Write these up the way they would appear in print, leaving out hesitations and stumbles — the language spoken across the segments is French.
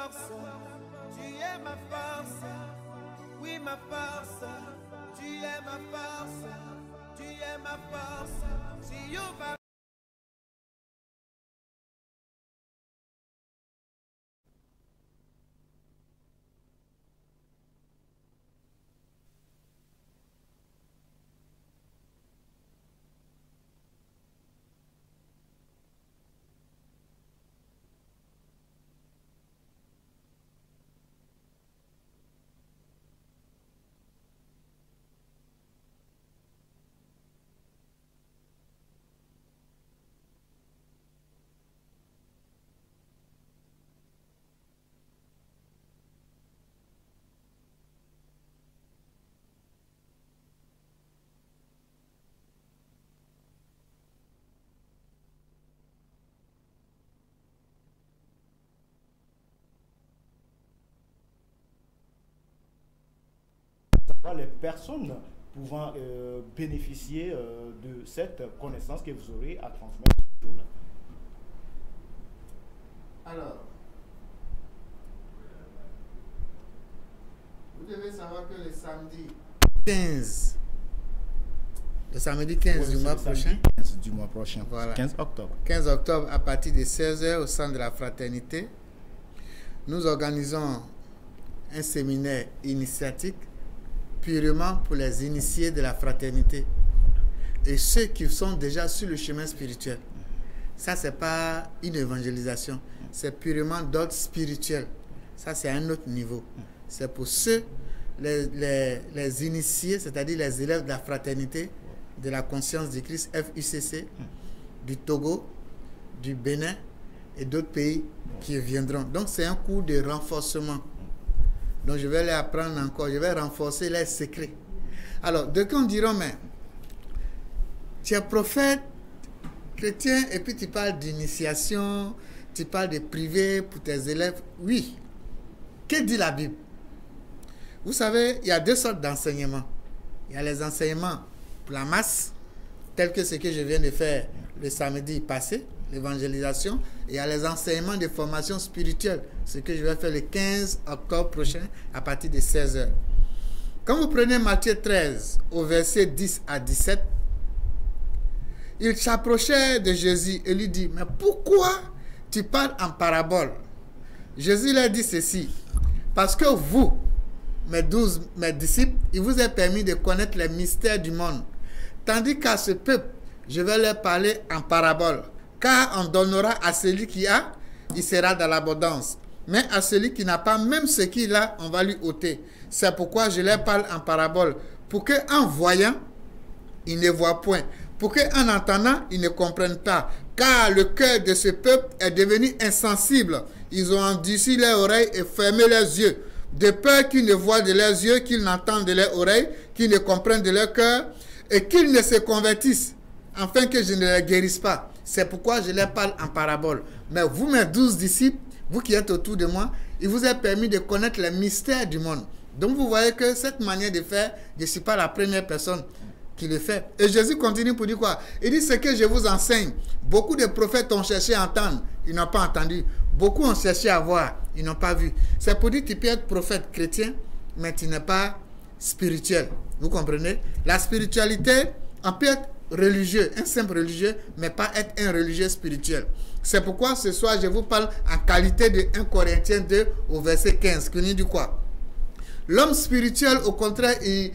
force, tu es ma force. Oui, ma force, tu es ma force, tu es ma force. Si you va. Les personnes pouvant bénéficier de cette connaissance que vous aurez à transmettre. Alors, vous devez savoir que le samedi 15, le samedi 15 du mois prochain, 15 du mois prochain, voilà. 15 octobre. 15 octobre à partir de 16h au centre de la fraternité, nous organisons un séminaire initiatique purement pour les initiés de la fraternité et ceux qui sont déjà sur le chemin spirituel. Ça, c'est pas une évangélisation, c'est purement d'ordre spirituel. Ça, c'est un autre niveau. C'est pour ceux, les initiés, c'est-à-dire les élèves de la fraternité, de la conscience du Christ, FUCC, du Togo, du Bénin et d'autres pays qui viendront. Donc, c'est un cours de renforcement. Donc, je vais les apprendre encore. Je vais renforcer les secrets. Alors, d'aucuns diront, mais tu es prophète, chrétien, et puis tu parles d'initiation, tu parles de privé pour tes élèves. Oui. Que dit la Bible? Vous savez, il y a deux sortes d'enseignements. Il y a les enseignements pour la masse, tels que ce que je viens de faire le samedi passé, l'évangélisation, et il y a les enseignements de formation spirituelle, ce que je vais faire le 15 octobre prochain à partir de 16h. Quand vous prenez Matthieu 13 au verset 10 à 17, il s'approchait de Jésus et lui dit, mais pourquoi tu parles en parabole? Jésus leur dit ceci, parce que vous, mes disciples, il vous est permis de connaître les mystères du monde, tandis qu'à ce peuple, je vais leur parler en parabole. Car on donnera à celui qui a, il sera dans l'abondance. Mais à celui qui n'a pas, même ce qu'il a, on va lui ôter. C'est pourquoi je leur parle en parabole. Pour qu'en voyant, ils ne voient point. Pour qu'en entendant, ils ne comprennent pas. Car le cœur de ce peuple est devenu insensible. Ils ont endurci leurs oreilles et fermé leurs yeux. De peur qu'ils ne voient de leurs yeux, qu'ils n'entendent de leurs oreilles, qu'ils ne comprennent de leur cœur, et qu'ils ne se convertissent, afin que je ne les guérisse pas. C'est pourquoi je leur parle en parabole. Mais vous, mes 12 disciples, vous qui êtes autour de moi, il vous est permis de connaître les mystères du monde. Donc vous voyez que cette manière de faire, je ne suis pas la première personne qui le fait. Et Jésus continue pour dire quoi? Il dit, ce que je vous enseigne, beaucoup de prophètes ont cherché à entendre, ils n'ont pas entendu. Beaucoup ont cherché à voir, ils n'ont pas vu. C'est pour dire que tu peux être prophète chrétien, mais tu n'es pas spirituel. Vous comprenez? La spiritualité, on peut être religieux, un simple religieux, mais pas être un religieux spirituel. C'est pourquoi ce soir, je vous parle en qualité de 1 Corinthiens 2 au verset 15, qui nous dit quoi? L'homme spirituel, au contraire, il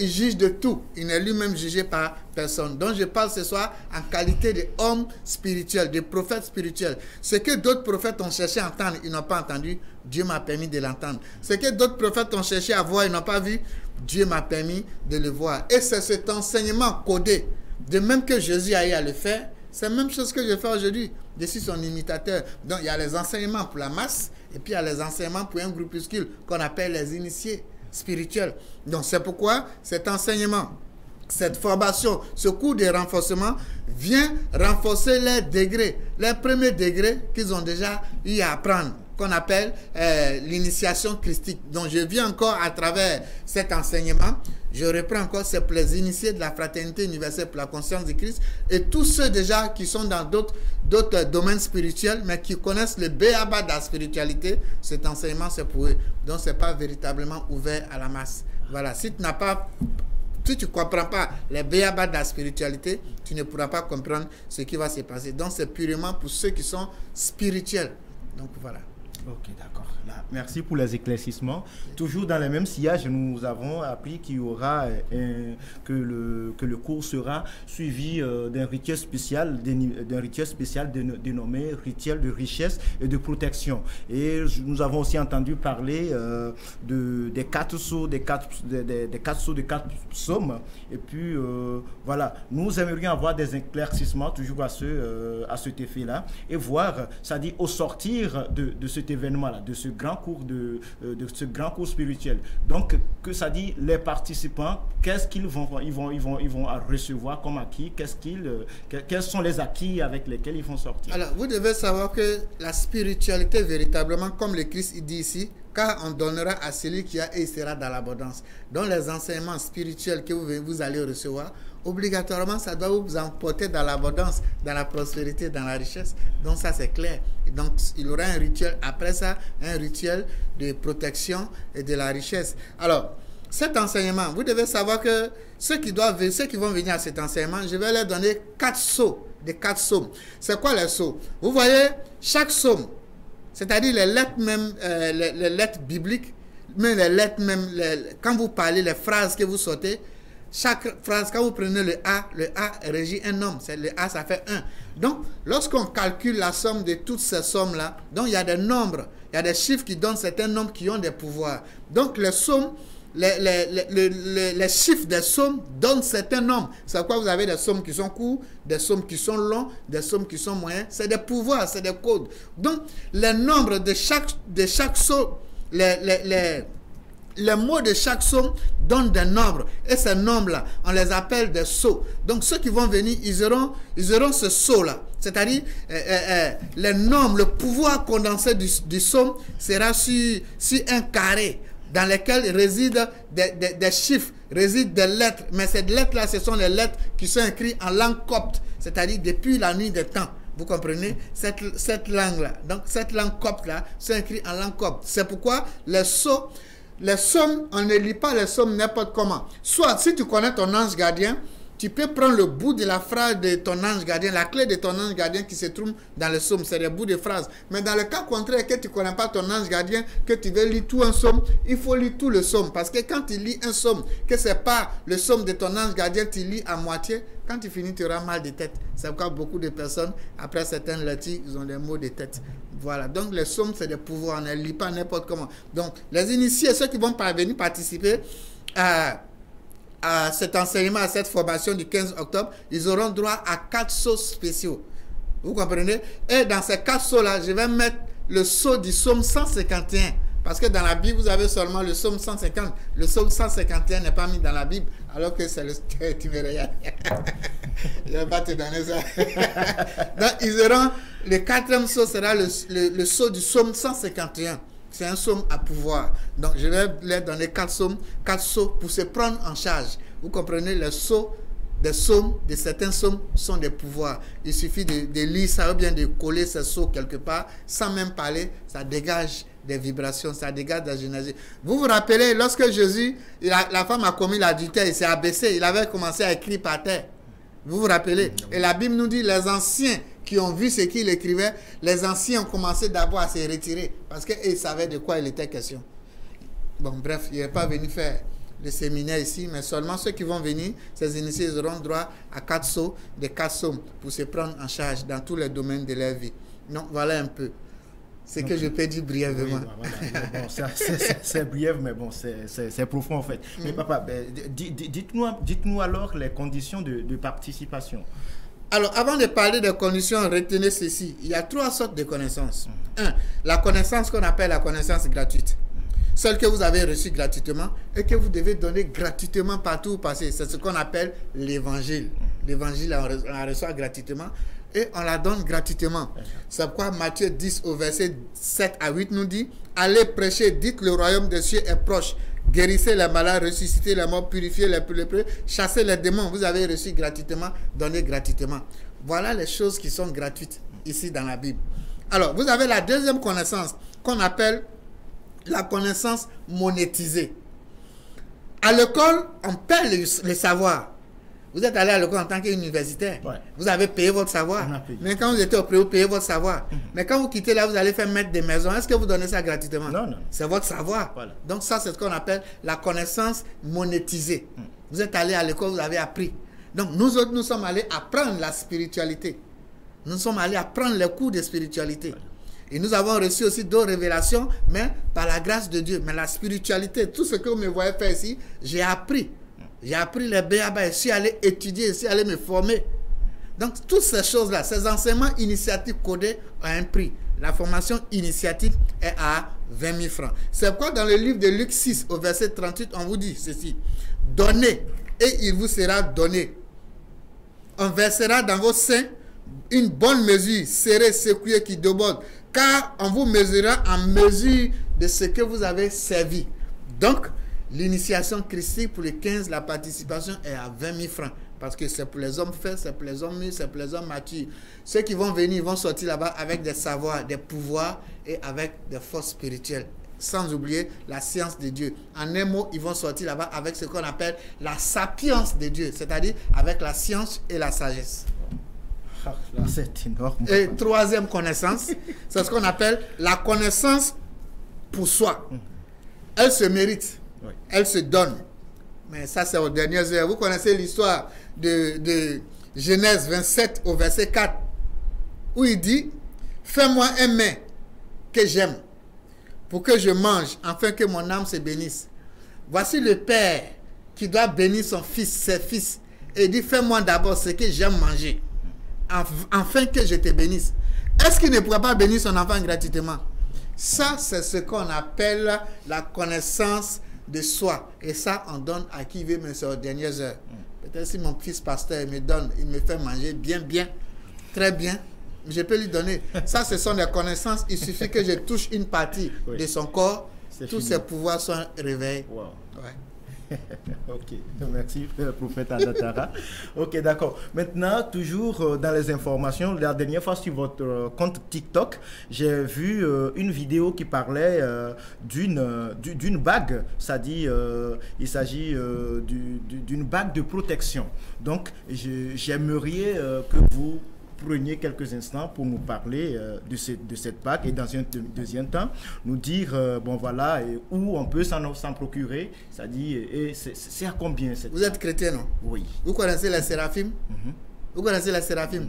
juge de tout. Il n'est lui-même jugé par personne. Donc, je parle ce soir en qualité d'homme spirituel, de prophète spirituel. Ce que d'autres prophètes ont cherché à entendre, ils n'ont pas entendu. Dieu m'a permis de l'entendre. Ce que d'autres prophètes ont cherché à voir, ils n'ont pas vu. Dieu m'a permis de le voir. Et c'est cet enseignement codé, de même que Jésus a eu à le faire, c'est la même chose que je fais aujourd'hui. Je suis son imitateur. Donc, il y a les enseignements pour la masse, et puis il y a les enseignements pour un groupuscule qu'on appelle les initiés spirituels. Donc, c'est pourquoi cet enseignement, cette formation, ce cours de renforcement vient renforcer les degrés, les premiers degrés qu'ils ont déjà eu à apprendre. qu'on appelle l'initiation christique. Donc je viens encore à travers cet enseignement, je reprends encore, c'est pour les initiés de la fraternité universelle pour la conscience de Christ et tous ceux déjà qui sont dans d'autres domaines spirituels mais qui connaissent le béaba de la spiritualité. Cet enseignement c'est pour eux. Donc c'est pas véritablement ouvert à la masse. Voilà, si tu ne comprends pas les béaba de la spiritualité, tu ne pourras pas comprendre ce qui va se passer. Donc c'est purement pour ceux qui sont spirituels. Donc voilà. Ok, d'accord. Merci pour les éclaircissements. Toujours dans le même sillage, nous avons appris qu'il y aura que le cours sera suivi d'un rituel spécial, dénommé rituel de richesse et de protection. Et nous avons aussi entendu parler des 4 sceaux, des quatre psaumes. Et puis voilà, nous aimerions avoir des éclaircissements toujours à cet effet-là et voir, c'est-à-dire au sortir de cet événement-là, de ce grand cours ce grand cours spirituel. Donc, que ça dit, les participants, qu'est-ce qu'ils vont recevoir comme acquis, quels sont les acquis avec lesquels ils vont sortir. Alors, vous devez savoir que la spiritualité, véritablement, comme le Christ dit ici, car on donnera à celui qui a et il sera dans l'abondance. Donc, les enseignements spirituels que vous allez recevoir, obligatoirement, ça doit vous emporter dans l'abondance, dans la prospérité, dans la richesse. Donc ça, c'est clair. Et donc, il y aura un rituel, après ça, un rituel de protection et de la richesse. Alors, cet enseignement, vous devez savoir que ceux qui vont venir à cet enseignement, je vais leur donner 4 sceaux, des 4 psaumes. C'est quoi les sceaux? Vous voyez, chaque psaume, c'est-à-dire les lettres même, les lettres bibliques, mais les lettres même, quand vous parlez, les phrases que vous sortez, chaque phrase, quand vous prenez le A régit un nombre. Le A, ça fait 1. Donc, lorsqu'on calcule la somme de toutes ces sommes-là, donc il y a des nombres, il y a des chiffres qui donnent certains nombres qui ont des pouvoirs. Donc, les sommes, les chiffres des sommes donnent certains nombres. C'est pourquoi vous avez des sommes qui sont courtes, des sommes qui sont longues, des sommes qui sont moyennes. C'est des pouvoirs, c'est des codes. Donc, les nombres de chaque somme, les mots de chaque somme donnent des nombres. Et ces nombres-là, on les appelle des sceaux. Donc, ceux qui vont venir, ils auront ce sceau-là. C'est-à-dire, les nombres, le pouvoir condensé du somme sera sur un carré dans lequel résident des chiffres, résident des lettres. Mais ces lettres-là, ce sont les lettres qui sont écrites en langue copte. C'est-à-dire, depuis la nuit des temps. Vous comprenez? Cette langue-là. Donc, cette langue copte-là, c'est écrit en langue copte. C'est pourquoi les sceaux, les sommes, on ne lit pas les sommes n'importe comment. Soit, si tu connais ton ange gardien, tu peux prendre le bout de la phrase de ton ange gardien, la clé de ton ange gardien qui se trouve dans le somme, c'est des bouts de phrases. Mais dans le cas contraire, que tu ne connais pas ton ange gardien, que tu veux lire tout un somme, il faut lire tout le somme. Parce que quand tu lis un somme, que ce n'est pas le somme de ton ange gardien, tu lis à moitié, quand tu finis, tu auras mal de tête. C'est pourquoi beaucoup de personnes, après certaines lectures, ils ont des maux de tête. Voilà, donc les sommes, c'est des pouvoirs, on ne lit pas n'importe comment. Donc, les initiés, ceux qui vont venir participer à cet enseignement, à cette formation du 15 octobre, ils auront droit à 4 sceaux spéciaux. Vous comprenez? Et dans ces 4 sceaux-là, je vais mettre le sceau du psaume 151. Parce que dans la Bible, vous avez seulement le psaume 150. Le psaume 151 n'est pas mis dans la Bible, alors que c'est le... Tu me regardes. Je ne vais pas te donner ça. Donc, ils auront... Le 4e sceau sera le sceau du psaume 151. C'est un psaume à pouvoir. Donc, je vais leur donner 4 sceaux pour se prendre en charge. Vous comprenez, les sceaux des psaumes, de certains psaumes, sont des pouvoirs. Il suffit de lire ça ou bien de coller ce sceau quelque part, sans même parler, ça dégage des vibrations, ça dégage de la généalogie. Vous vous rappelez, lorsque Jésus, la femme a commis l'adultère, il s'est abaissé, il avait commencé à écrire par terre. Vous vous rappelez? Et la Bible nous dit, les anciens qui ont vu ce qu'il écrivait, les anciens ont commencé d'abord à se retirer parce qu'ils savaient de quoi il était question. Bon, bref, il n'est pas venu faire le séminaire ici, mais seulement ceux qui vont venir, ces initiés, ils auront droit à 4 sceaux, des 4 sommes pour se prendre en charge dans tous les domaines de leur vie. Donc, voilà un peu ce que je peux dire brièvement. Oui, voilà. Bon, c'est briève, mais bon, c'est profond en fait. Mais papa, dites-nous alors les conditions de participation. Alors, avant de parler des conditions, retenez ceci. Il y a 3 sortes de connaissances. 1. La connaissance qu'on appelle la connaissance gratuite. Celle que vous avez reçue gratuitement et que vous devez donner gratuitement partout où vous passez. C'est ce qu'on appelle l'évangile. L'évangile, on la reçoit gratuitement. et on la donne gratuitement. C'est pourquoi Matthieu 10 au verset 7 à 8 nous dit: allez prêcher, dites le royaume des cieux est proche. Guérissez les malades, ressuscitez les morts, purifiez les lépreux, chassez les démons. Vous avez reçu gratuitement, donnez gratuitement. Voilà les choses qui sont gratuites ici dans la Bible. Alors, vous avez la deuxième connaissance qu'on appelle la connaissance monétisée. À l'école, on paie le savoir. Vous êtes allé à l'école en tant qu'universitaire. Ouais. Vous avez payé votre savoir. Mais quand vous étiez au pré, vous payez votre savoir. Mais quand vous quittez là, vous allez faire mettre des maisons. Est-ce que vous donnez ça gratuitement? Non, non. C'est votre savoir. Voilà. Donc ça, c'est ce qu'on appelle la connaissance monétisée. Vous êtes allé à l'école, vous avez appris. Donc nous autres, nous sommes allés apprendre la spiritualité. Nous sommes allés apprendre les cours de spiritualité. Voilà. Et nous avons reçu aussi d'autres révélations, mais par la grâce de Dieu. Mais la spiritualité, tout ce que vous me voyez faire ici, j'ai appris. J'ai appris les béabas, je suis allé étudier, je suis allé me former. Donc, toutes ces choses-là, ces enseignements initiatiques codés ont un prix. La formation initiatique est à 20 000 francs. C'est pourquoi dans le livre de Luc 6, au verset 38, on vous dit ceci: donnez et il vous sera donné. On versera dans vos seins une bonne mesure, serrée, secouée, qui déborde, car on vous mesurera en mesure de ce que vous avez servi. Donc, l'initiation christique pour les 15, la participation est à 20 000 francs. Parce que c'est pour les hommes faits, c'est pour les hommes mûrs, c'est pour les hommes matures. Ceux qui vont venir, ils vont sortir là-bas avec des savoirs, des pouvoirs et avec des forces spirituelles. Sans oublier la science de Dieu. En un mot, ils vont sortir là-bas avec ce qu'on appelle la sapience de Dieu. C'est-à-dire avec la science et la sagesse. Là, c'est énorme. Et troisième connaissance, c'est ce qu'on appelle la connaissance pour soi. Elle se mérite. Oui. Elle se donne. Mais ça, c'est aux dernières heures. Vous connaissez l'histoire de Genèse 27 au verset 4, où il dit: fais-moi un mets que j'aime, pour que je mange, afin que mon âme se bénisse. Voici le père qui doit bénir son fils, ses fils, et il dit: fais-moi d'abord ce que j'aime manger, afin que je te bénisse. Est-ce qu'il ne pourra pas bénir son enfant gratuitement? Ça, c'est ce qu'on appelle la connaissance de soi. Et ça, on donne à qui veut, mais c'est aux dernières heures. Peut-être si mon fils pasteur me donne, il me fait manger bien, très bien, je peux lui donner. Ça, ce sont des connaissances. Il suffit que je touche une partie de son corps, tous ses pouvoirs sont réveillés. Wow. Ouais. Ok, merci prophète Adatara. Ok, d'accord. Maintenant, toujours dans les informations, la dernière fois sur votre compte TikTok, j'ai vu une vidéo qui parlait d'une bague. Ça dit, il s'agit d'une bague de protection. Donc, j'aimerais que vous preniez quelques instants pour nous parler de cette bague et dans un deuxième temps nous dire bon voilà où on peut s'en procurer, c'est-à-dire c'est à combien cette Vous êtes chrétien, non? Oui. Vous connaissez la séraphim? Vous connaissez la séraphim?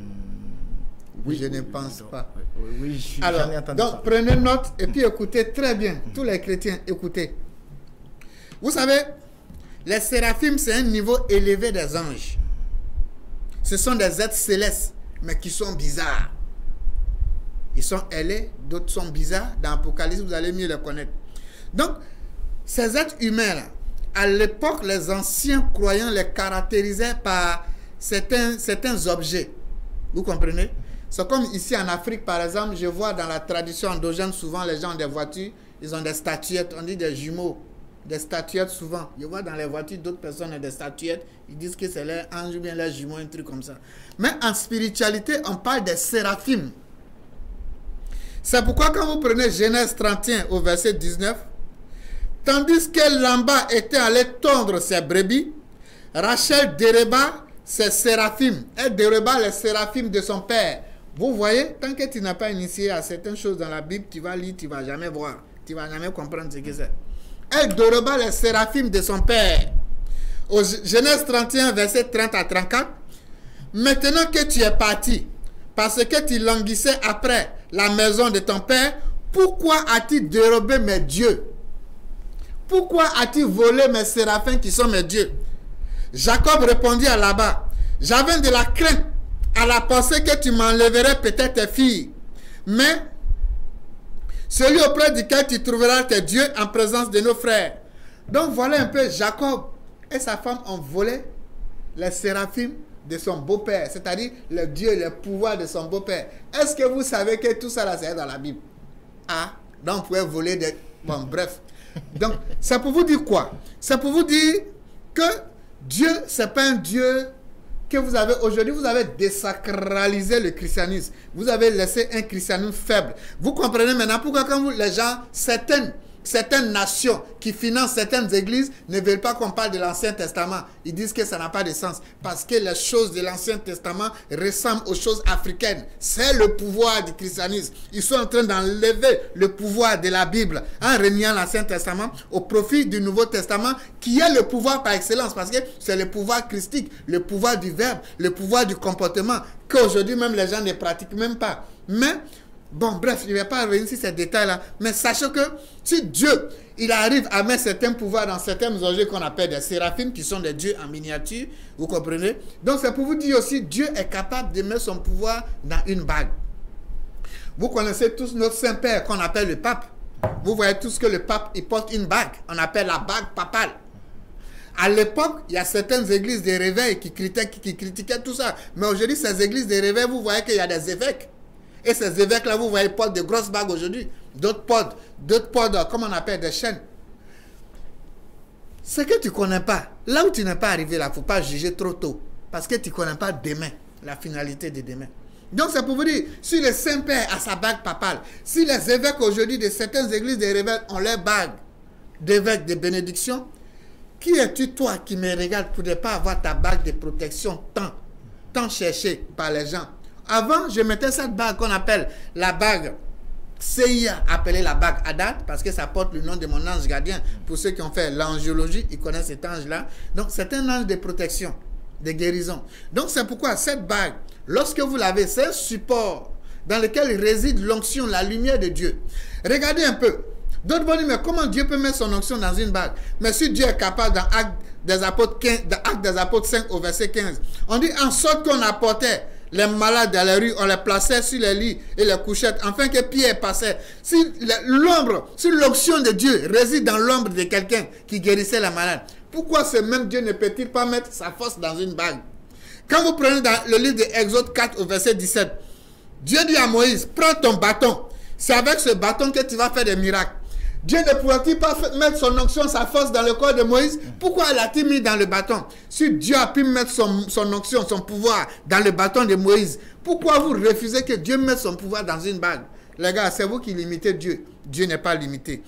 Oui, je ne pense pas. Oui, alors, donc ça. Prenez note et puis écoutez très bien. Tous les chrétiens, écoutez. Vous savez, les séraphim, c'est un niveau élevé des anges. Ce sont des êtres célestes, mais qui sont bizarres. Ils sont ailés, d'autres sont bizarres. Dans l'Apocalypse, vous allez mieux les connaître. Donc, ces êtres humains-là, à l'époque, les anciens croyants les caractérisaient par certains objets. Vous comprenez? C'est comme ici en Afrique, par exemple, je vois dans la tradition endogène, souvent les gens ont des voitures, ils ont des statuettes, on dit des jumeaux, des statuettes souvent. Je vois dans les voitures, d'autres personnes ont des statuettes, ils disent que c'est leur ange ou bien leur jumeau, un truc comme ça. Mais en spiritualité, on parle des séraphim. C'est pourquoi quand vous prenez Genèse 31 au verset 19, tandis que Lamba était allé tondre ses brebis, Rachel déroba ses séraphim. Elle déroba les séraphim de son père. Vous voyez, tant que tu n'as pas initié à certaines choses dans la Bible, tu vas lire, tu ne vas jamais voir. Tu ne vas jamais comprendre ce que c'est. Elle déroba les séraphim de son père. Au Genèse 31, verset 30 à 34. Maintenant que tu es parti, parce que tu languissais après la maison de ton père, pourquoi as-tu dérobé mes dieux? Pourquoi as-tu volé mes séraphins qui sont mes dieux? Jacob répondit à Laban: j'avais de la crainte à la pensée que tu m'enlèverais peut-être tes filles, mais celui auprès duquel tu trouveras tes dieux en présence de nos frères. Donc voilà un peu, Jacob et sa femme ont volé les séraphim de son beau-père, c'est-à-dire le Dieu, le pouvoir de son beau-père. Est-ce que vous savez que tout ça là, c'est dans la Bible? Ah, donc vous pouvez voler des... Bon, bref. Donc, c'est pour vous dire quoi? C'est pour vous dire que Dieu, c'est pas un Dieu que vous avez aujourd'hui. Vous avez désacralisé le christianisme. Vous avez laissé un christianisme faible. Vous comprenez maintenant pourquoi quand les gens, certaines nations qui financent certaines églises ne veulent pas qu'on parle de l'Ancien Testament. Ils disent que ça n'a pas de sens. Parce que les choses de l'Ancien Testament ressemblent aux choses africaines. C'est le pouvoir du christianisme. Ils sont en train d'enlever le pouvoir de la Bible en reniant l'Ancien Testament au profit du Nouveau Testament qui est le pouvoir par excellence. Parce que c'est le pouvoir christique, le pouvoir du verbe, le pouvoir du comportement qu'aujourd'hui même les gens ne pratiquent même pas. Mais bon, bref, je ne vais pas revenir sur ces détails-là, mais sachez que si Dieu, il arrive à mettre certains pouvoirs dans certains objets qu'on appelle des séraphines, qui sont des dieux en miniature, vous comprenez? Donc c'est pour vous dire aussi, Dieu est capable de mettre son pouvoir dans une bague. Vous connaissez tous notre Saint-Père qu'on appelle le pape. Vous voyez tous que le pape, il porte une bague, on appelle la bague papale. À l'époque, il y a certaines églises de réveil qui critiquaient tout ça. Mais aujourd'hui, ces églises de réveil, vous voyez qu'il y a des évêques. Et ces évêques-là, vous voyez, portent de grosses bagues aujourd'hui. D'autres portent, comme on appelle, des chaînes. Ce que tu ne connais pas, là où tu n'es pas arrivé, là, il ne faut pas juger trop tôt. Parce que tu ne connais pas demain, la finalité de demain. Donc, c'est pour vous dire, si le Saint-Père a sa bague papale, si les évêques aujourd'hui de certaines églises de réveil ont leur bague d'évêque de bénédiction, qui es-tu, toi, qui me regarde pour ne pas avoir ta bague de protection tant cherchée par les gens? Avant, je mettais cette bague qu'on appelle la bague CIA, appelée la bague Hadad, parce que ça porte le nom de mon ange gardien. Pour ceux qui ont fait l'angiologie, ils connaissent cet ange-là. Donc, c'est un ange de protection, de guérison. Donc, c'est pourquoi cette bague, lorsque vous l'avez, c'est un support dans lequel réside l'onction, la lumière de Dieu. Regardez un peu. D'autres vont dire, mais comment Dieu peut mettre son onction dans une bague? Mais si Dieu est capable dans Actes des Apôtres 5 au verset 15, on dit en sorte qu'on apportait les malades dans la rue, on les plaçait sur les lits et les couchettes, afin que Pierre passait. Si l'onction de Dieu réside dans l'ombre de quelqu'un qui guérissait les malades, pourquoi ce même Dieu ne peut-il pas mettre sa force dans une bague? Quand vous prenez dans le livre de Exode 4 au verset 17, Dieu dit à Moïse, prends ton bâton. C'est avec ce bâton que tu vas faire des miracles. Dieu ne pourrait-il pas mettre son onction, sa force dans le corps de Moïse? Pourquoi l'a-t-il mis dans le bâton? Si Dieu a pu mettre son onction, son pouvoir dans le bâton de Moïse, pourquoi vous refusez que Dieu mette son pouvoir dans une bague? Les gars, c'est vous qui limitez Dieu. Dieu n'est pas limité.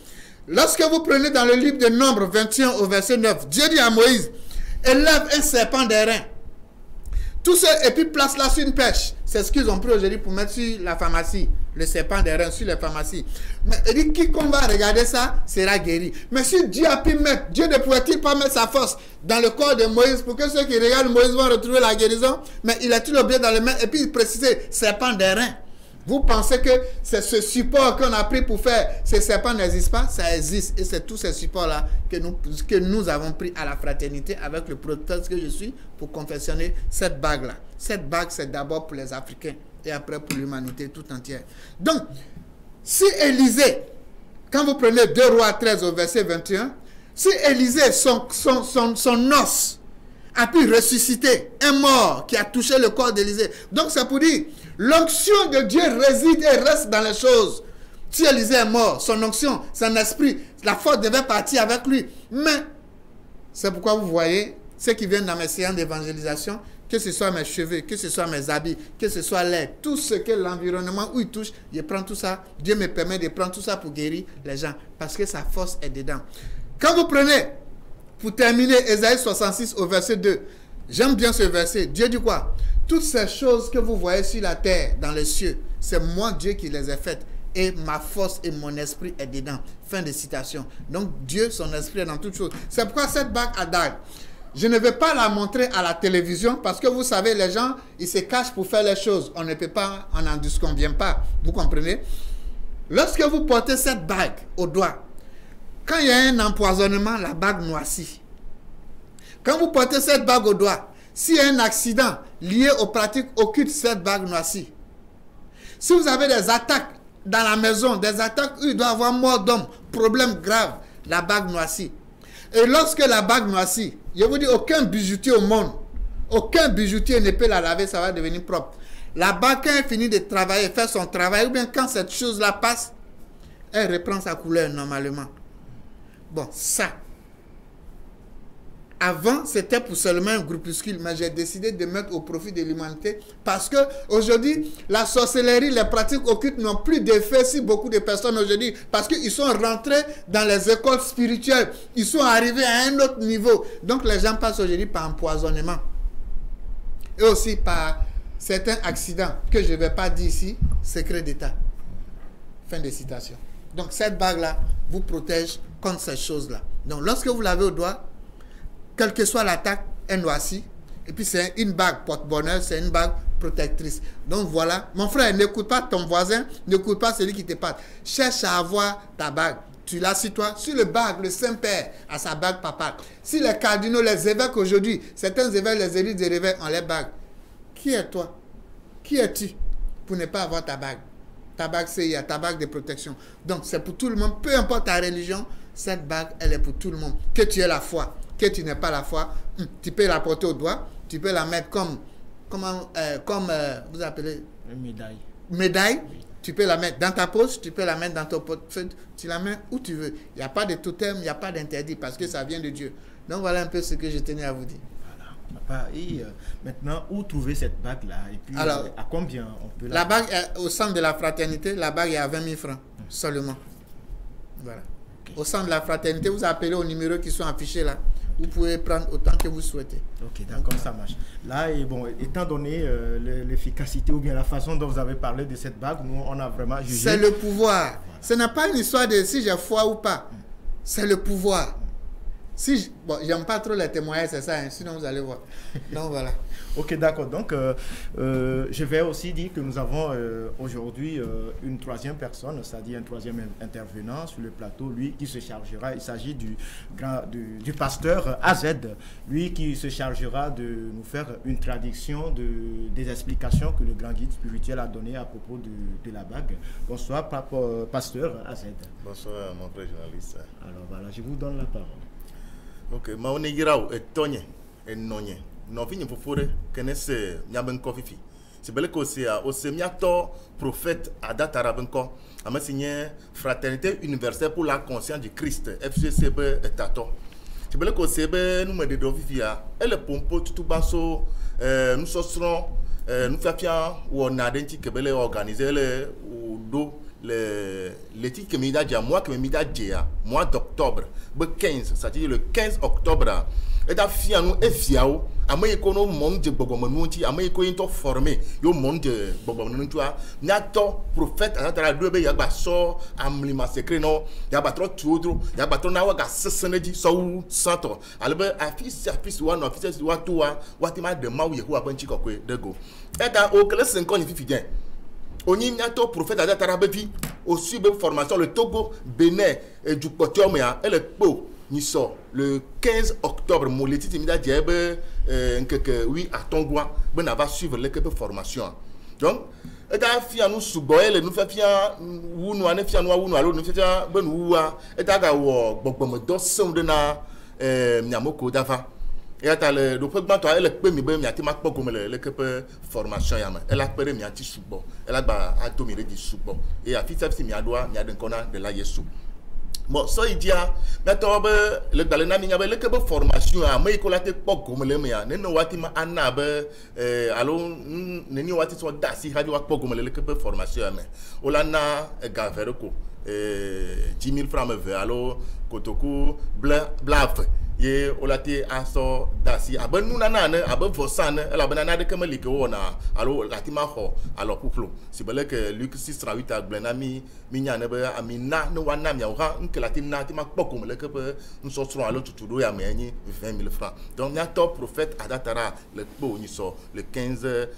Lorsque vous prenez dans le livre de Nombres 21 au verset 9, Dieu dit à Moïse, élève un serpent d'airain. Tout ça, et puis place-la sur une pêche. C'est ce qu'ils ont pris aujourd'hui pour mettre sur la pharmacie. Le serpent des reins sur les pharmacies. Mais il dit, quiconque va regarder ça sera guéri. Mais si Dieu a pu mettre, Dieu ne pourrait-il pas mettre sa force dans le corps de Moïse pour que ceux qui regardent Moïse vont retrouver la guérison? Mais il a tout oublié dans les mains et puis il précisait, serpent des reins. Vous pensez que c'est ce support qu'on a pris pour faire ces serpents n'existe pas? Ça existe. Et c'est tous ces supports-là que nous avons pris à la fraternité avec le protestant que je suis pour confectionner cette bague-là. Cette bague, c'est d'abord pour les Africains et après pour l'humanité tout entière. Donc, si Élisée, quand vous prenez 2 Rois 13 au verset 21, si Élisée, son os, a pu ressusciter un mort qui a touché le corps d'Élisée. Donc, c'est pour dire, l'onction de Dieu réside et reste dans les choses. Si Élisée est mort, son onction, son esprit, la force devait partir avec lui. Mais, c'est pourquoi vous voyez, ceux qui viennent dans mes séances d'évangélisation, que ce soit mes cheveux, que ce soit mes habits, que ce soit l'air, tout ce que l'environnement où il touche, je prends tout ça. Dieu me permet de prendre tout ça pour guérir les gens. Parce que sa force est dedans. Quand vous prenez, pour terminer, Ésaïe 66 au verset 2, j'aime bien ce verset. Dieu dit quoi? Toutes ces choses que vous voyez sur la terre, dans les cieux, c'est moi Dieu qui les ai faites. Et ma force et mon esprit est dedans. Fin de citation. Donc Dieu, son esprit est dans toutes choses. C'est pourquoi cette bague Hadad, je ne vais pas la montrer à la télévision parce que vous savez, les gens, ils se cachent pour faire les choses. On ne peut pas, on n'en disconvient pas. Vous comprenez? Lorsque vous portez cette bague au doigt, quand il y a un empoisonnement, la bague noircit. Quand vous portez cette bague au doigt, s'il y a un accident lié aux pratiques occultes, cette bague noircit. Si vous avez des attaques dans la maison, des attaques où il doit y avoir mort d'homme, problème grave, la bague noircit. Et lorsque la bague noircit, je vous dis, aucun bijoutier au monde aucun bijoutier ne peut la laver, ça va devenir propre. La bague, quand elle finit de travailler, faire son travail, ou bien quand cette chose-là passe, elle reprend sa couleur normalement. Bon, ça. Avant, c'était pour seulement un groupuscule, mais j'ai décidé de mettre au profit de l'humanité parce que aujourd'hui, la sorcellerie, les pratiques occultes n'ont plus d'effet sur beaucoup de personnes aujourd'hui parce qu'ils sont rentrés dans les écoles spirituelles. Ils sont arrivés à un autre niveau. Donc, les gens passent aujourd'hui par empoisonnement et aussi par certains accidents que je ne vais pas dire ici, secret d'État. Fin de citation. Donc, cette bague-là vous protège contre ces choses-là. Donc, lorsque vous l'avez au doigt, quelle que soit l'attaque, elle noircit. Et puis c'est une bague porte-bonheur, c'est une bague protectrice. Donc voilà, mon frère, n'écoute pas ton voisin, n'écoute pas celui qui te parle. Cherche à avoir ta bague. Tu l'as sur toi, sur le bague, le Saint-Père a sa bague papa. Si les cardinaux, les évêques aujourd'hui, certains évêques, les élites des évêques ont les bagues. Qui es toi? Qui es-tu pour ne pas avoir ta bague? Ta bague CIA, ta bague de protection. Donc c'est pour tout le monde, peu importe ta religion, cette bague, elle est pour tout le monde. Que tu aies la foi, que tu n'aies pas la foi, tu peux la porter au doigt, tu peux la mettre comme vous appelez Une médaille. Médaille, oui. Tu peux la mettre dans ta poche, tu peux la mettre dans ton portefeuille, tu la mets où tu veux. Il n'y a pas de totem, il n'y a pas d'interdit parce que ça vient de Dieu. Donc voilà un peu ce que je tenais à vous dire. Voilà. Et maintenant, où trouver cette bague-là? Et puis, alors, à combien on peut la bague est au centre de la fraternité, la bague est à 20 000 francs seulement. Voilà. Okay. Au centre de la fraternité, vous appelez aux numéros qui sont affichés là. Vous pouvez prendre autant que vous souhaitez. Ok, d'accord, ça marche. Là, et bon, étant donné l'efficacité ou bien la façon dont vous avez parlé de cette bague, nous, on a vraiment jugé. C'est le pouvoir. Voilà. Ce n'est pas une histoire de si j'ai foi ou pas. C'est le pouvoir. Si bon, j'aime pas trop les témoignages, c'est ça, hein, sinon vous allez voir. Donc voilà. Ok, d'accord. Donc, je vais aussi dire que nous avons aujourd'hui une troisième personne, c'est-à-dire un troisième intervenant sur le plateau, lui qui se chargera, il s'agit du pasteur AZ, lui qui se chargera de nous faire une traduction des explications que le grand guide spirituel a données à propos de la bague. Bonsoir, pasteur AZ. Bonsoir, mon frère journaliste. Alors voilà, je vous donne la parole. Ok, ma on est girao et tonye et nonye. Non fini pour fore kenese nyaben ko fifi. C'est belle que c'est au semiato prophète Adat Arabenko a signé fraternité universelle pour la conscience du Christ FCCB et tato. C'est belle que c'est nous me de fifi a et le pompo tout basso nous serons nous faisons ou on a denti que belle organiser le ou do l'éthique que m'ida dia mois que m'ida dia mois d'octobre le 15 c'est-à-dire le 15 octobre et da fia nous e fiao amay ko no monde de bogomanu ti amay ko into formé yo monde de bogomanu toi nato prophète atara do be ya gba so amlima secret no ya ba tro tuodro ya ba tro na wa ga seseneji so santo albe afis one officer wa to wa ti ma de mawo yehu abanchi kokwe dego e da o kele senkon ni fifi gen Oni nato prophète Adat Arabevi au sub formation le Togo, Bénin et du Potiomia et le Po Nisso le 15 octobre moleti timida diebe que oui à Tongwa ben va suivre l'équipe formation. Donc et da fia nous suboel nous fait fia ou nous ane fia nous ou nous allo nous fait ben ou et da ga wo gbogbo do son de na nyamoko dava. Et à le document toi elle peut me bien mi atima pas comme l'équipe formation yama elle a péré mi anti subo elle a ba atomi di subo et a fitsa mi adoa mi aden kona de la yesu bon so idia maintenant le galena mi yabe l'équipe formation a mai ko la te pas comme le mi a ne no watima anabe allo ne ni wati so dasi hadi wa pas comme l'équipe formation yama olana gaverko 10 000 francs me veut allo kotoku blaf ye olati aso dasi aben nuna na aben vosane ela banana de kemeli ke wona alo latima ho alo kuplo si bele ke Luc 6:8 agbena mi nyane be amina no wana mi ha nke latina ti ma poko mele ke pe nso tro alo tutudo ya menyi 20 000 francs donc na top prophète adatara le po ni so le 15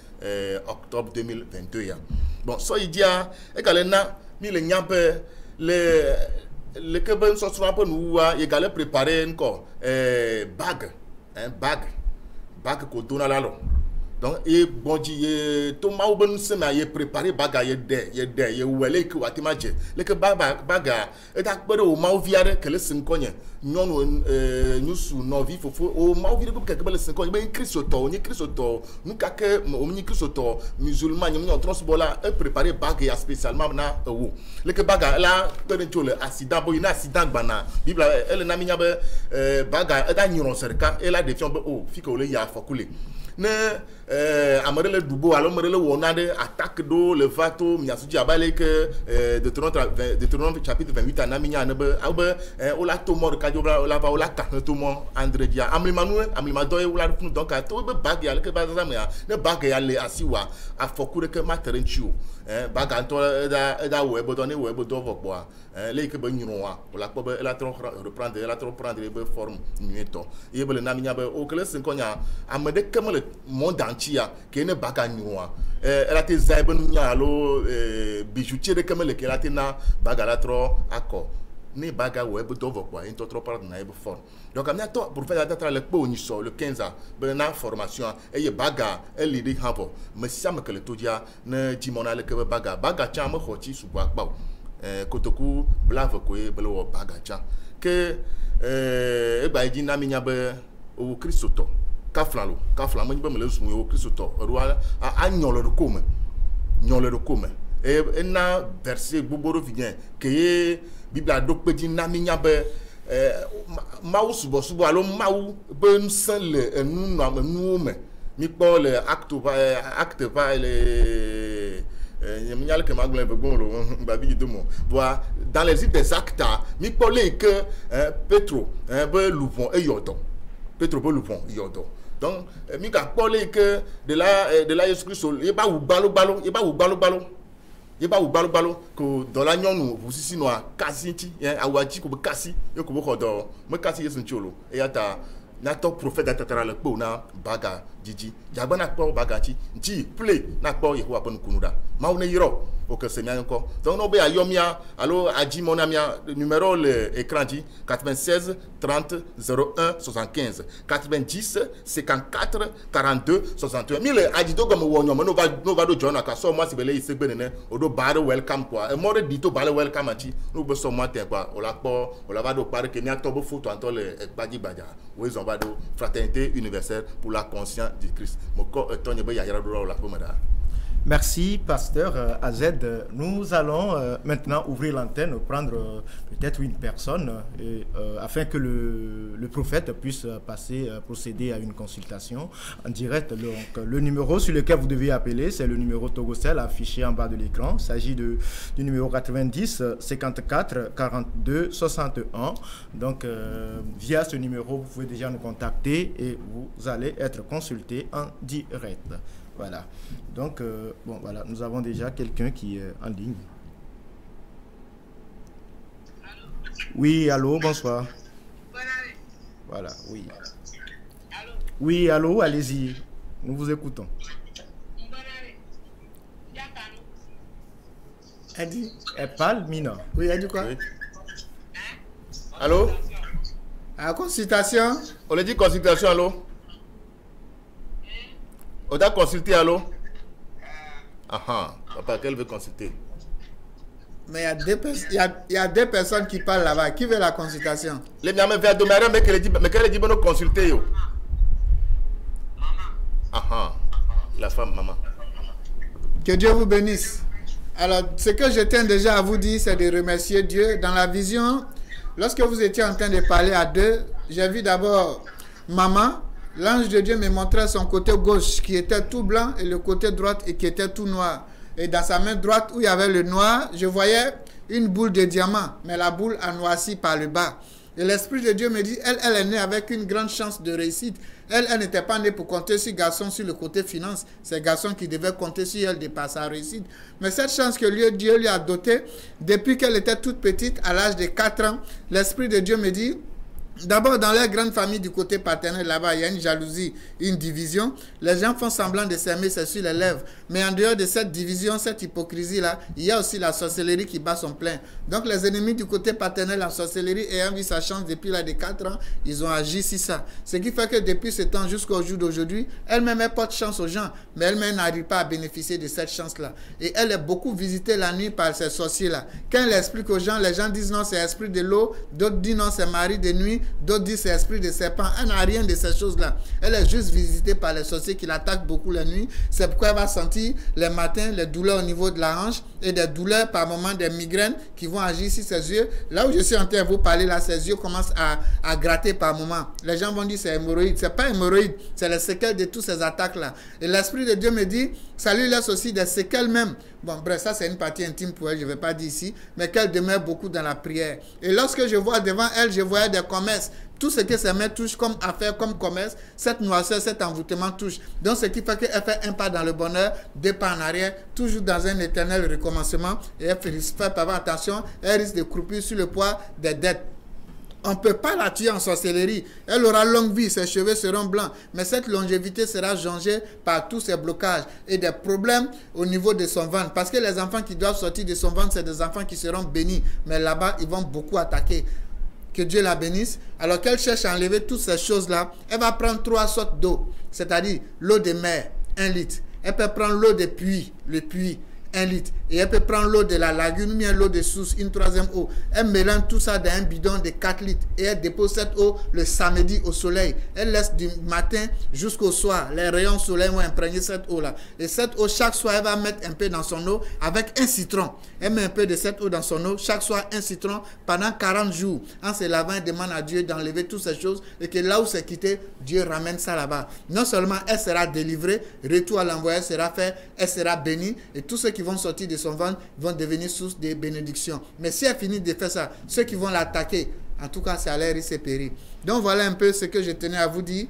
octobre 2022 ya bon so idia e galena mi le nyampe le que ben so un peu nous il galait préparer encore bague ko dona lalo Donc, et bon, Thomas Oben Sema, il préparé baga, il ouelé que Watimaje. Le que baga, et d'accord au Mauviare que le Sincogne, non, nous sous nos vies, au Mauvire que le Sincogne, mais Chrisoto, ni Chrisoto, nous kake, ni Chrisoto, musulman, nous en transbola, et préparé baga spécialement na ou. Le que baga, là, peut-être le accident, bon, il accident bana. Bible, elle n'a mis baga, elle a une cerca, elle a des fions, oh, fico le ya fokulé. Ne amare le dubo alors amare le wonade attaque do le vato miasuji abale que de Deutéronome chapitre 28 anaminya ne be ola to mor ka jobra ola va ola ka to mo André dia amlima do e ola funu donc to be bag ya le ke ba zamia ne bag ya le asiwa afokure ke materenchiu bag anto da we bodo ne we bodo vokbo le ke be nyuwa ola ko be la tro reprendre be forme nueto e be le naminya be o kele sin konya amede kemele monde entier qui ne baga nyuwa elle a été zaibon nyalo bijoutier de kemele qui a été na baga la tro akko ni baga web dovo quoi into trop par na ebe forme donc amna to pour faire data le po ni so le 15 ans ben na formation e baga e lidi habo me siam que le todia ne dimona le ke baga cha mo khoti su gba gba kotoku blave ko e belo baga cha que e ba di na minya be o kristoto kaflalo mo be me le su o kristoto ro a nyolo de kome et na verset boboro vient que Bible a donc dit naminya be maou subo alo maou ben san le nous me mi po le acte pas le yaminyal que magle be bon lo babi domo voilà dans les livres des actes mi po le que Petro be loupon e yodo Petro be loupon yodo donc mi ka po le que de la Jésus Christ e ba ou balo yeba balo ko dans la nyonu vous ici noa kasinti awaji ko kasi yo ko ko do me kasi yesu ncholo e ata na to prophète atatara le po na baga jiji jabana ko baga chi nti play na ko yeho apon kunuda ma one yiro o que c'est bien encore donc no be ayomia allo aji monamia numéro le écran dit 96 30 01 75 90 54 42 61 mille aji do go mo wonyo no va do join aka so mo se bele ise gbe ne o do bare welcome quoi e mo re dito bare welcome ati no be so mo te quoi o la va do pare que ni atobo photo anto le ekpaji baja we on va do fraternité universelle pour la conscience de Christ mo ko tonye be ya yara do la ko mada. Merci, pasteur Azed. Nous allons maintenant ouvrir l'antenne, prendre peut-être une personne afin que le prophète puisse procéder à une consultation en direct. Donc, le numéro sur lequel vous devez appeler, c'est le numéro Togocel affiché en bas de l'écran. Il s'agit du numéro 90 54 42 61. Donc, via ce numéro, vous pouvez déjà nous contacter et vous allez être consulté en direct. Voilà. Donc, bon, voilà, nous avons déjà quelqu'un qui est en ligne. Allô? Oui, allô, bonsoir. Voilà, oui. Allô? Oui, allô, allez-y. Nous vous écoutons. Elle dit? Elle parle, Mina. Oui, elle dit quoi? Oui. Allô? À consultation? On a dit consultation, allô? On a consulté, allô? Ah, papa, qu'elle veut consulter? Mais il y a deux personnes qui parlent là-bas. Qui veut la consultation? Les miens me veulent demeurer, mais qu'elle dit bon consulter, yo. Ah, la femme, maman. Que Dieu vous bénisse. Alors, ce que je tiens déjà à vous dire, c'est de remercier Dieu. Dans la vision, lorsque vous étiez en train de parler à deux, j'ai vu d'abord maman. L'ange de Dieu me montrait son côté gauche qui était tout blanc et le côté droit et qui était tout noir. Et dans sa main droite où il y avait le noir, je voyais une boule de diamant, mais la boule a noirci par le bas. Et l'Esprit de Dieu me dit, elle est née avec une grande chance de réussite. Elle n'était pas née pour compter sur garçon sur le côté finance. C'est garçon qui devait compter sur elle de par sa réussite. Mais cette chance que Dieu lui a dotée, depuis qu'elle était toute petite, à l'âge de 4 ans, l'Esprit de Dieu me dit, D'abord, dans leur grande famille du côté paternel, là-bas, il y a une jalousie, une division. Les gens font semblant de s'aimer, c'est sur les lèvres. Mais en dehors de cette division, cette hypocrisie-là, il y a aussi la sorcellerie qui bat son plein. Donc, les ennemis du côté paternel en sorcellerie, ayant vu sa chance depuis là de 4 ans, ils ont agi sur ça. Ce qui fait que depuis ce temps jusqu'au jour d'aujourd'hui, elle-même, elle porte chance aux gens, mais elle-même n'arrive pas à bénéficier de cette chance-là. Et elle est beaucoup visitée la nuit par ces sorciers-là. Quand elle explique aux gens, les gens disent non, c'est esprit de l'eau, d'autres disent non, c'est mari de nuit, d'autres disent c'est esprit de serpent. Elle n'a rien de ces choses-là. Elle est juste visitée par les sorciers qui l'attaquent beaucoup la nuit. C'est pourquoi elle va sentir les matins les douleurs au niveau de la hanche et des douleurs par moments, des migraines qui vont agir sur ses yeux. Là où je suis en train de vous parler, là, ses yeux commencent à gratter par moments. Les gens vont dire c'est hémorroïde. C'est pas hémorroïde, c'est les séquelles de toutes ces attaques-là. Et l'Esprit de Dieu me dit, ça lui laisse aussi des séquelles même. Bon, bref, ça c'est une partie intime pour elle, je ne vais pas dire ici, mais qu'elle demeure beaucoup dans la prière. Et lorsque je vois devant elle, je voyais des commerces. Tout ce que ces mains touchent comme affaire, comme commerce, cette noirceur, cet envoûtement touche. Donc, ce qui fait qu'elle fait un pas dans le bonheur, 2 pas en arrière, toujours dans un éternel recommencement. Et elle fait pas attention, elle risque de croupir sur le poids des dettes. On ne peut pas la tuer en sorcellerie. Elle aura longue vie, ses cheveux seront blancs. Mais cette longévité sera changée par tous ces blocages et des problèmes au niveau de son ventre. Parce que les enfants qui doivent sortir de son ventre, c'est des enfants qui seront bénis. Mais là-bas, ils vont beaucoup attaquer. Que Dieu la bénisse. Alors qu'elle cherche à enlever toutes ces choses-là, elle va prendre 3 sortes d'eau. C'est-à-dire l'eau de mer, 1 litre. Elle peut prendre l'eau de puits, le puits, 1 litre. Et elle peut prendre l'eau de la lagune, ou bien l'eau de source, une 3e eau. Elle mélange tout ça dans un bidon de 4 litres. Et elle dépose cette eau le samedi au soleil. Elle laisse du matin jusqu'au soir. Les rayons soleil vont imprégner cette eau-là. Et cette eau, chaque soir, elle va mettre un peu dans son eau avec un citron. Elle met un peu de cette eau dans son eau. Chaque soir, un citron pendant 40 jours. En se lavant, elle demande à Dieu d'enlever toutes ces choses. Et que là où c'est quitté, Dieu ramène ça là-bas. Non seulement elle sera délivrée, retour à l'envoyeur sera fait, elle sera bénie. Et tous ceux qui vont sortir de son ventre vont devenir source de bénédiction. Mais si elle finit de faire ça, ceux qui vont l'attaquer, en tout cas, c'est à l'air et c'est périr. Donc voilà un peu ce que je tenais à vous dire.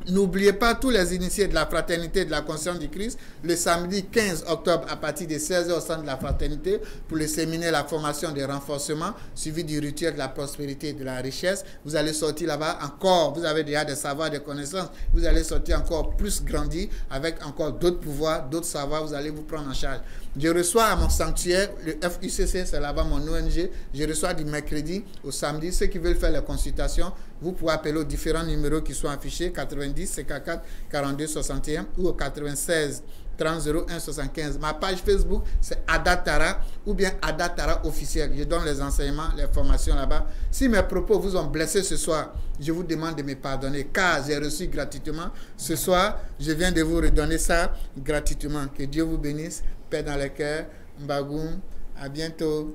N'oubliez pas tous les initiés de la fraternité de la conscience du Christ, le samedi 15 octobre à partir de 16h au centre de la fraternité pour le séminaire la formation de renforcement suivi du rituel de la prospérité et de la richesse. Vous allez sortir là-bas encore, vous avez déjà des savoirs, des connaissances, vous allez sortir encore plus grandi avec encore d'autres pouvoirs, d'autres savoirs, vous allez vous prendre en charge. Je reçois à mon sanctuaire, le FUCC, c'est là-bas mon ONG, je reçois du mercredi au samedi. Ceux qui veulent faire les consultations, vous pouvez appeler aux différents numéros qui sont affichés, 90 54 42 61 ou au 96 30 01 75. Ma page Facebook, c'est Adatara ou bien Adatara officiel. Je donne les enseignements, les formations là-bas. Si mes propos vous ont blessé ce soir, je vous demande de me pardonner car j'ai reçu gratuitement. Ce soir, je viens de vous redonner ça gratuitement. Que Dieu vous bénisse. Paix dans le cœur. Mbagoum. À bientôt.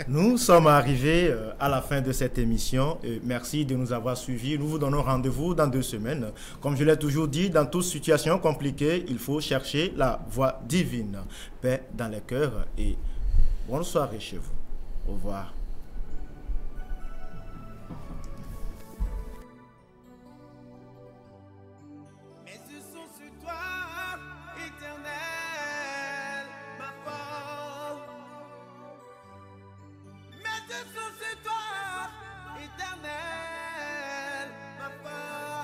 Nous sommes arrivés à la fin de cette émission. Merci de nous avoir suivis. Nous vous donnons rendez-vous dans 2 semaines. Comme je l'ai toujours dit, dans toute situation compliquée, il faut chercher la voie divine. Paix dans les cœurs et bonne soirée chez vous. Au revoir. Mes yeux sont sur toi, éternel, ma force. Mes yeux sont sur toi, éternel, ma force.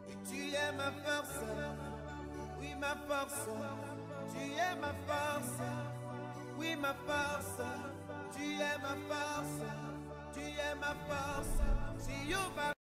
Et tu es ma force, oui ma force. Tu es ma force, oui ma force. Tu es ma force, tu es ma force.